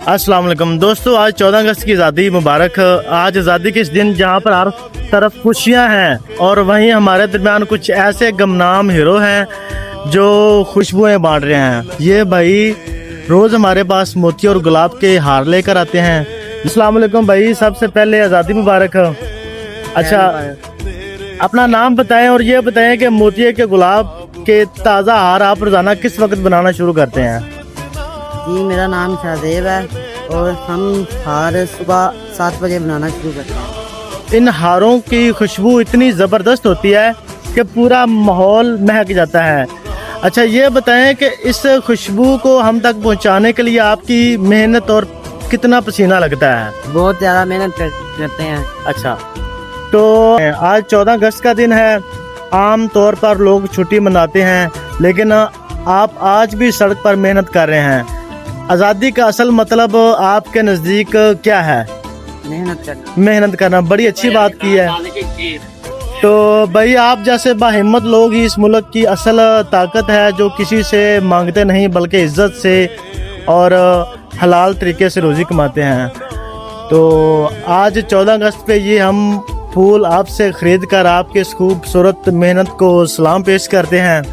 अस्सलाम वालेकुम दोस्तों, आज 14 अगस्त की आज़ादी मुबारक। आज आज़ादी के इस दिन जहाँ पर हर तरफ खुशियाँ हैं और वहीं हमारे दरमियान कुछ ऐसे गमनाम हीरो हैं जो खुशबुएं बांट रहे हैं। ये भाई रोज़ हमारे पास मोती और गुलाब के हार लेकर आते हैं। अस्सलाम वालेकुम भाई, सबसे पहले आज़ादी मुबारक। अच्छा, अपना नाम बताएं और ये बताएं कि मोती के गुलाब के ताज़ा हार आप रोज़ाना किस वक्त बनाना शुरू करते हैं? जी, मेरा नाम शाहजेब है और हम हार सुबह 7 बजे बनाना शुरू करते हैं। इन हारों की खुशबू इतनी ज़बरदस्त होती है कि पूरा माहौल महक जाता है। अच्छा, ये बताएं कि इस खुशबू को हम तक पहुंचाने के लिए आपकी मेहनत और कितना पसीना लगता है? बहुत ज़्यादा मेहनत करते हैं। अच्छा, तो आज 14 अगस्त का दिन है। आम तौर पर लोग छुट्टी मनाते हैं, लेकिन आप आज भी सड़क पर मेहनत कर रहे हैं। आज़ादी का असल मतलब आपके नज़दीक क्या है? मेहनत करना। बड़ी अच्छी बात की है। तो भाई, आप जैसे बाहिम्मत लोग ही इस मुल्क की असल ताकत है, जो किसी से मांगते नहीं बल्कि इज्जत से और हलाल तरीके से रोज़ी कमाते हैं। तो आज 14 अगस्त पे ये हम फूल आपसे ख़रीद कर आपके इस खूबसूरत मेहनत को सलाम पेश करते हैं।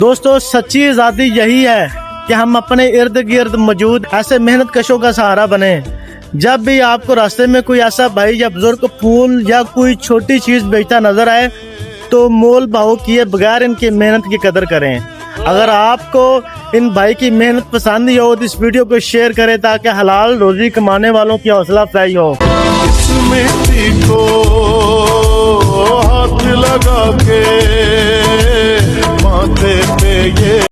दोस्तों, सच्ची आज़ादी यही है कि हम अपने इर्द गिर्द मौजूद ऐसे मेहनत कशों का सहारा बने। जब भी आपको रास्ते में कोई ऐसा भाई या बुजुर्ग फूल या कोई छोटी चीज़ बेचता नजर आए तो मोल भाव किए बगैर इनकी मेहनत की कदर करें। अगर आपको इन भाई की मेहनत पसंद ही हो तो इस वीडियो को शेयर करें ताकि हलाल रोजी कमाने वालों की हौसला अफजाई हो। इस मिट्टी को हाथ लगा के माथे पे ये